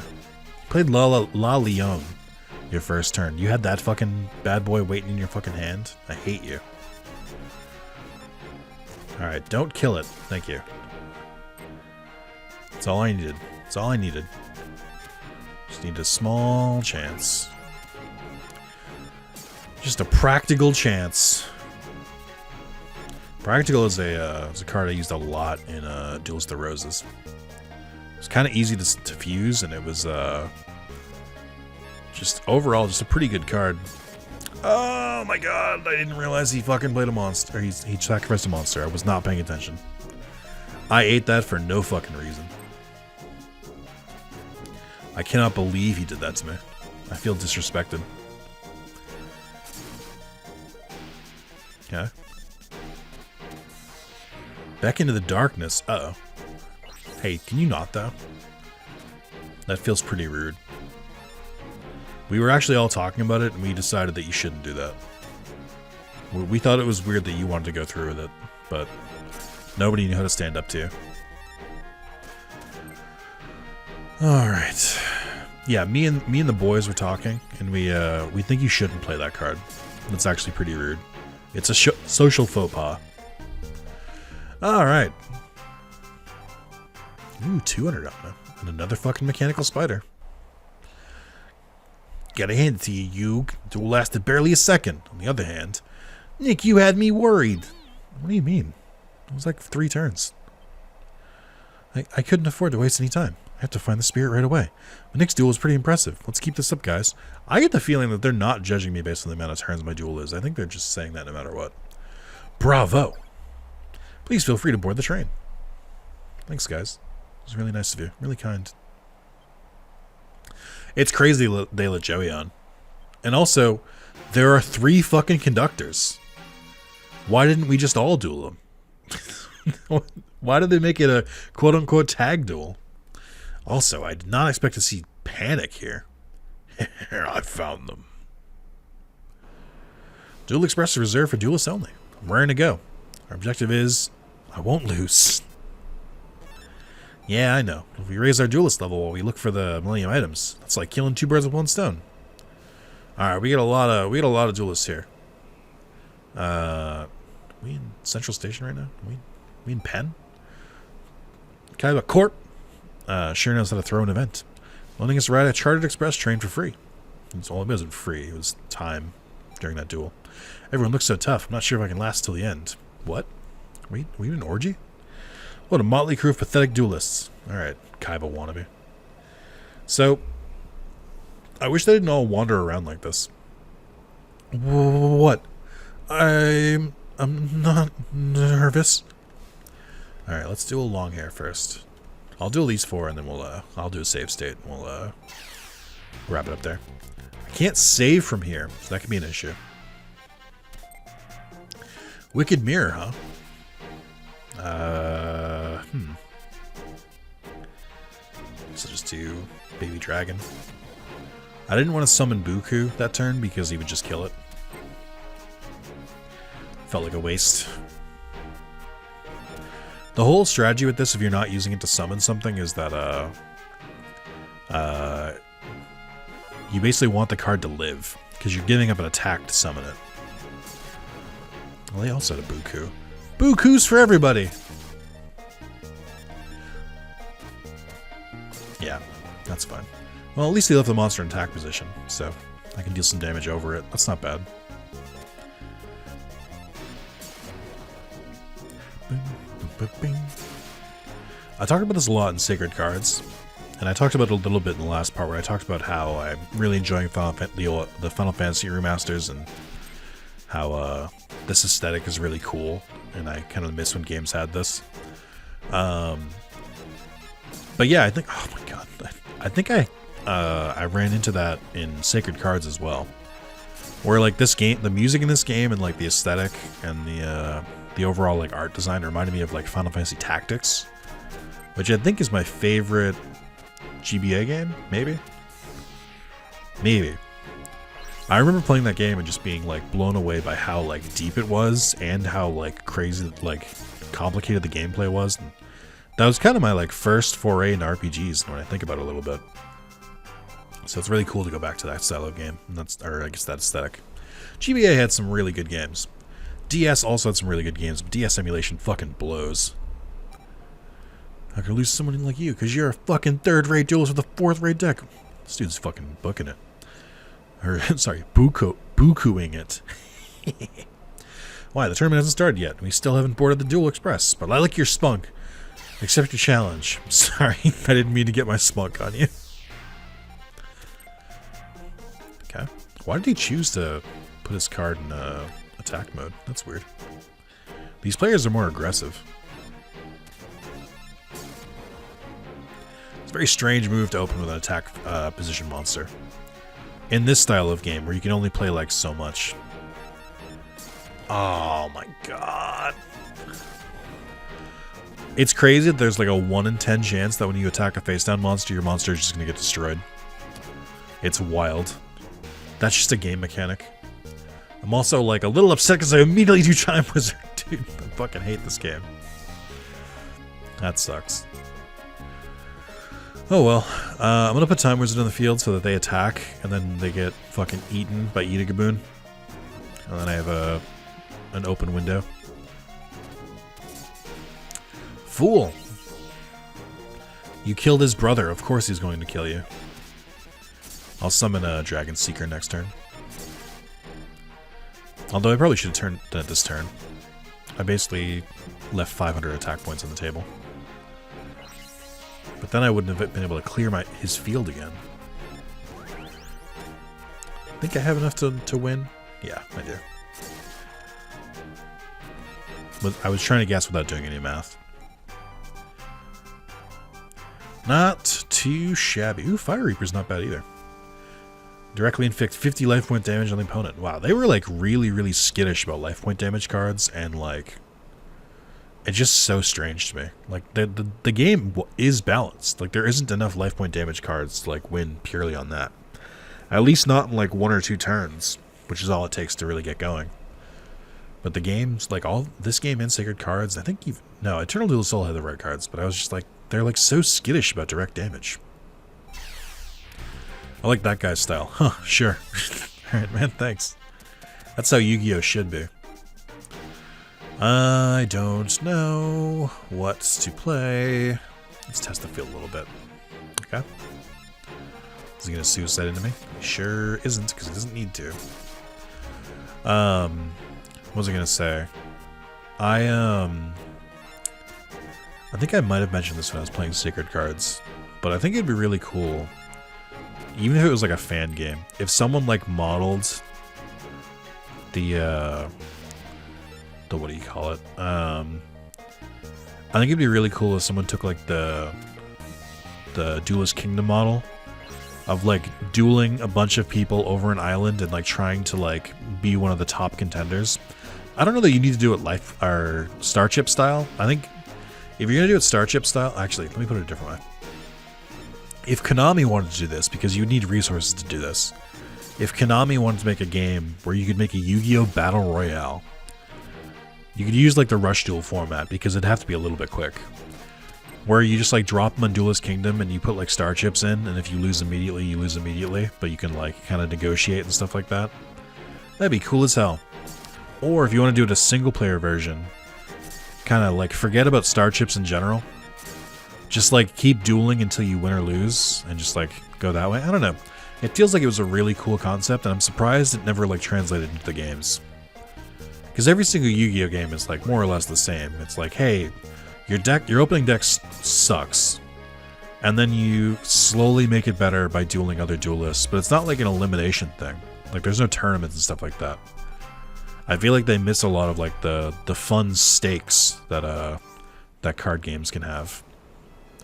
Played La Leon your first turn. You had that fucking bad boy waiting in your fucking hand. I hate you. Alright, don't kill it. Thank you. That's all I needed. That's all I needed. Just need a small chance. Just a practical chance. Practical is a card I used a lot in Duels of the Roses. It's kind of easy to fuse, and it was just overall just a pretty good card. Oh my god, I didn't realize he fucking played a monster. Or he sacrificed a monster. I was not paying attention. I ate that for no fucking reason. I cannot believe he did that to me. I feel disrespected. Okay. Back into the darkness. Uh-oh. Hey, can you not, though? That feels pretty rude. We were actually all talking about it, and we decided that you shouldn't do that. We thought it was weird that you wanted to go through with it, but nobody knew how to stand up to you. Alright. Yeah, me and the boys were talking, and we think you shouldn't play that card. That's actually pretty rude. It's a social faux pas. Alright. Ooh, 200 on it. And another fucking mechanical spider. Gotta hand it to you, Yug. Duel lasted barely a second. On the other hand, Nick, you had me worried. What do you mean? It was like 3 turns. I couldn't afford to waste any time. I have to find the spirit right away. But Nick's duel was pretty impressive. Let's keep this up, guys. I get the feeling that they're not judging me based on the amount of turns my duel is. I think they're just saying that no matter what. Bravo! Please feel free to board the train. Thanks, guys. It was really nice of you. Really kind. It's crazy they let Joey on. And also, there are 3 fucking conductors. Why didn't we just all duel them? Why did they make it a quote-unquote tag duel? Also, I did not expect to see Panic here. I found them. Duel Express is reserved for duelists only. I'm raring to go. Our objective is, I won't lose. Yeah, I know. If we raise our duelist level while we look for the Millennium items, that's like killing 2 birds with 1 stone. All right, we got a lot of duelists here. We in Central Station right now? We in Penn? Kind of a court. Sure knows how to throw an event. Loaning us to ride a chartered express train for free. It wasn't free. It was time during that duel. Everyone looks so tough. I'm not sure if I can last till the end. What? We in an orgy? What a motley crew of pathetic duelists. Alright, Kaiba wannabe. So, I wish they didn't all wander around like this. What? I'm not nervous. Alright, let's do a long hair first. I'll do at least 4, and then I'll do a save state, and we'll wrap it up there. I can't save from here, so that could be an issue. Wicked Mirror, huh? So just do Baby Dragon. I didn't want to summon Buku that turn because he would just kill it. Felt like a waste. The whole strategy with this, if you're not using it to summon something, is that you basically want the card to live, because you're giving up an attack to summon it. Well, they also had a Buku. Bukus for everybody! Yeah, that's fine. Well, at least they left the monster in attack position, so I can deal some damage over it. That's not bad. I talked about this a lot in Sacred Cards, and I talked about it a little bit in the last part where I talked about how I'm really enjoying the Final Fantasy remasters and how this aesthetic is really cool, and I kind of miss when games had this. But yeah, I think, oh my god, I think I ran into that in Sacred Cards as well, where like this game, the music in this game and like the aesthetic and the overall like art design reminded me of like Final Fantasy Tactics, which I think is my favorite GBA game, maybe. I remember playing that game and just being like blown away by how like deep it was and how like crazy, like complicated the gameplay was. And that was kind of my like first foray into RPGs when I think about it a little bit. So it's really cool to go back to that style of game, and or I guess that aesthetic. GBA had some really good games. DS also had some really good games, but DS emulation fucking blows. I could lose someone like you because you're a fucking third-rate duelist with a fourth-rate deck. This dude's fucking booking it. Or, sorry, bukuing it. Why, the tournament hasn't started yet. We still haven't boarded the Duel Express, but I like your spunk. Accept your challenge. Sorry, I didn't mean to get my spunk on you. Okay. Why did he choose to put his card in attack mode? That's weird. These players are more aggressive. It's a very strange move to open with an attack position monster. In this style of game, where you can only play like so much. Oh my god. It's crazy that there's like a 1 in 10 chance that when you attack a face down monster, your monster is just gonna get destroyed. It's wild. That's just a game mechanic. I'm also like a little upset because I immediately do Time Wizard. Dude, I fucking hate this game. That sucks. Oh well. I'm gonna put Time Wizard in the field so that they attack, and then they get fucking eaten by Eatagoboon. And then I have an open window. Fool! You killed his brother. Of course he's going to kill you. I'll summon a Dragon Seeker next turn. Although I probably should have turned that this turn. I basically left 500 attack points on the table. But then I wouldn't have been able to clear his field again. Think I have enough to win? Yeah, I do. But I was trying to guess without doing any math. Not too shabby. Ooh, Fire Reaper's not bad either. Directly inflict 50 life point damage on the opponent. Wow, they were like really, really skittish about life point damage cards, and like it's just so strange to me. Like the game is balanced. Like there isn't enough life point damage cards to like win purely on that. At least not in like 1 or 2 turns, which is all it takes to really get going. But the games, like all this game and Sacred Cards, I think no, Eternal Duel Soul had the right cards, but I was just like, they're like so skittish about direct damage. I like that guy's style. Huh, sure. Alright, man, thanks. That's how Yu-Gi-Oh! Should be. I don't know what to play. Let's test the field a little bit. Okay. Is he going to suicide into me? He sure isn't, because he doesn't need to. What was I going to say? I think I might have mentioned this when I was playing Sacred Cards, but I think it'd be really cool, even if it was like a fan game, if someone like modeled the what do you call it? I think it'd be really cool if someone took like the Duelist Kingdom model of like dueling a bunch of people over an island and like trying to like be one of the top contenders. I don't know that you need to do it life or Starship style. I think if you're gonna do it Starship style, actually, let me put it a different way. If Konami wanted to do this, because you would need resources to do this, if Konami wanted to make a game where you could make a Yu-Gi-Oh! Battle Royale, You could use like the rush duel format because it'd have to be a little bit quick. Where you just like drop them on Duelist Kingdom and you put like star chips in, and if you lose immediately, you lose immediately, but you can like kind of negotiate and stuff like that. That'd be cool as hell. Or if you want to do it a single player version, kind of like forget about star chips in general. Just like keep dueling until you win or lose and just like go that way. I don't know. It feels like it was a really cool concept, and I'm surprised it never like translated into the games. Because every single Yu-Gi-Oh game is like more or less the same. It's like, hey, your opening deck sucks, and then you slowly make it better by dueling other duelists, but it's not like an elimination thing. Like there's no tournaments and stuff like that. I feel like they miss a lot of like the fun stakes that that card games can have.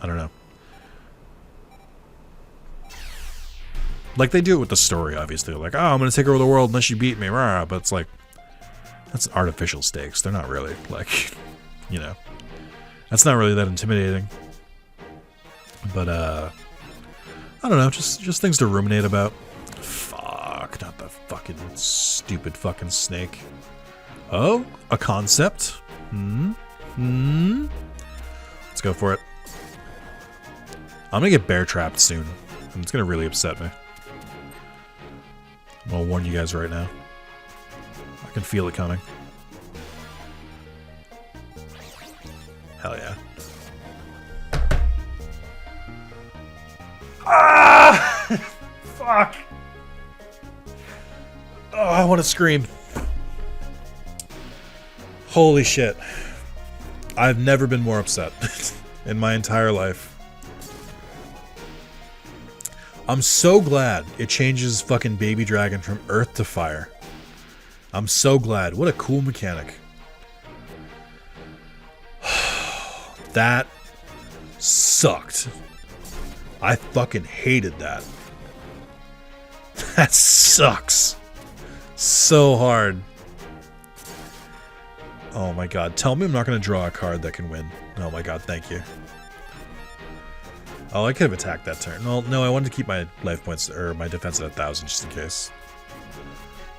I don't know. Like they do it with the story, obviously. Like, oh, I'm gonna take over the world unless you beat me, rah, but it's like that's artificial stakes. They're not really like, you know. That's not really that intimidating. But, I don't know, just things to ruminate about. Fuck, not the fucking stupid fucking snake. Oh, a concept? Let's go for it. I'm gonna get bear trapped soon, and it's gonna really upset me. I'll warn you guys right now. I can feel it coming. Hell yeah. Ah! Fuck. Oh, I want to scream. Holy shit. I've never been more upset in my entire life. I'm so glad it changes fucking Baby Dragon from earth to fire. I'm so glad. What a cool mechanic. That sucked. I fucking hated that. That sucks. So hard. Oh my god. Tell me I'm not going to draw a card that can win. Oh my god, thank you. Oh, I could have attacked that turn. Well, no, I wanted to keep my life points, or my defense at 1,000 just in case.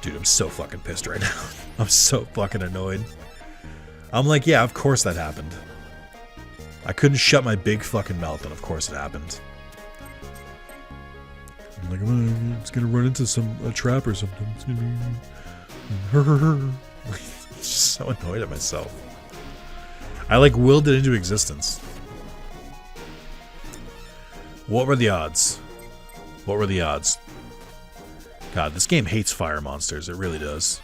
Dude, I'm so fucking pissed right now. I'm so fucking annoyed. I'm like, yeah, of course that happened. I couldn't shut my big fucking mouth, and of course it happened. I'm like, it's gonna run into a trap or something. It's gonna be... I'm just so annoyed at myself. I like willed it into existence. What were the odds? What were the odds? God, this game hates fire monsters. It really does.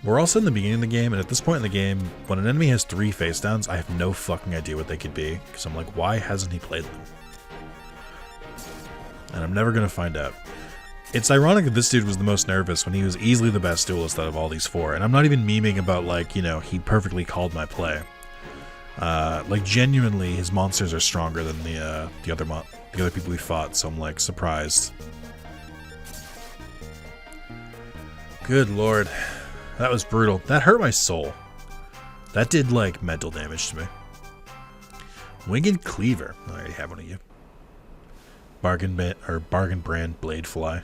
We're also in the beginning of the game, and at this point in the game, when an enemy has 3 face downs, I have no fucking idea what they could be. Because I'm like, why hasn't he played them? And I'm never going to find out. It's ironic that this dude was the most nervous when he was easily the best duelist out of all these 4. And I'm not even memeing about, like, you know, he perfectly called my play. Like, genuinely, his monsters are stronger than the other people we fought, so I'm, like, surprised. Good lord. That was brutal. That hurt my soul. That did, like, mental damage to me. Winged Cleaver. I already have one of you. Bargain brand Blade Fly.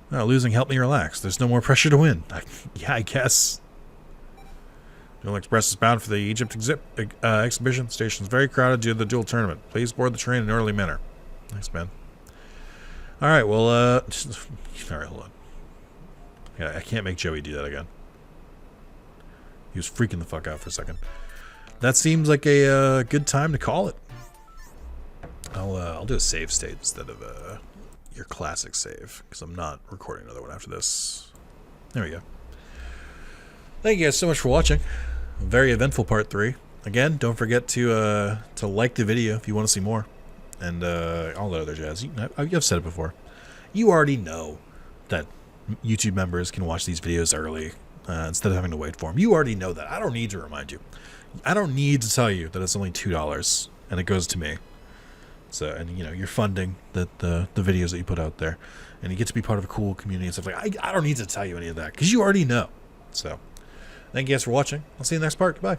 No, losing helped me relax. There's no more pressure to win. Yeah, I guess. Duel Express is bound for the Egypt exhibition. Station is very crowded due to the duel tournament. Please board the train in an orderly manner. Thanks, man. Alright, well, alright, hold on. Yeah, I can't make Joey do that again. He was freaking the fuck out for a second. That seems like a good time to call it. I'll do a save state instead of your classic save, because I'm not recording another one after this. There we go. Thank you guys so much for watching. A very eventful part 3. Again, don't forget to like the video if you want to see more, and all that other jazz. I've said it before. You already know that YouTube members can watch these videos early instead of having to wait for them. You already know that. I don't need to remind you. I don't need to tell you that it's only $2 and it goes to me. So, and you know, you're funding the videos that you put out there, and you get to be part of a cool community and stuff like that. I don't need to tell you any of that because you already know. So, thank you guys for watching. I'll see you in the next part. Goodbye.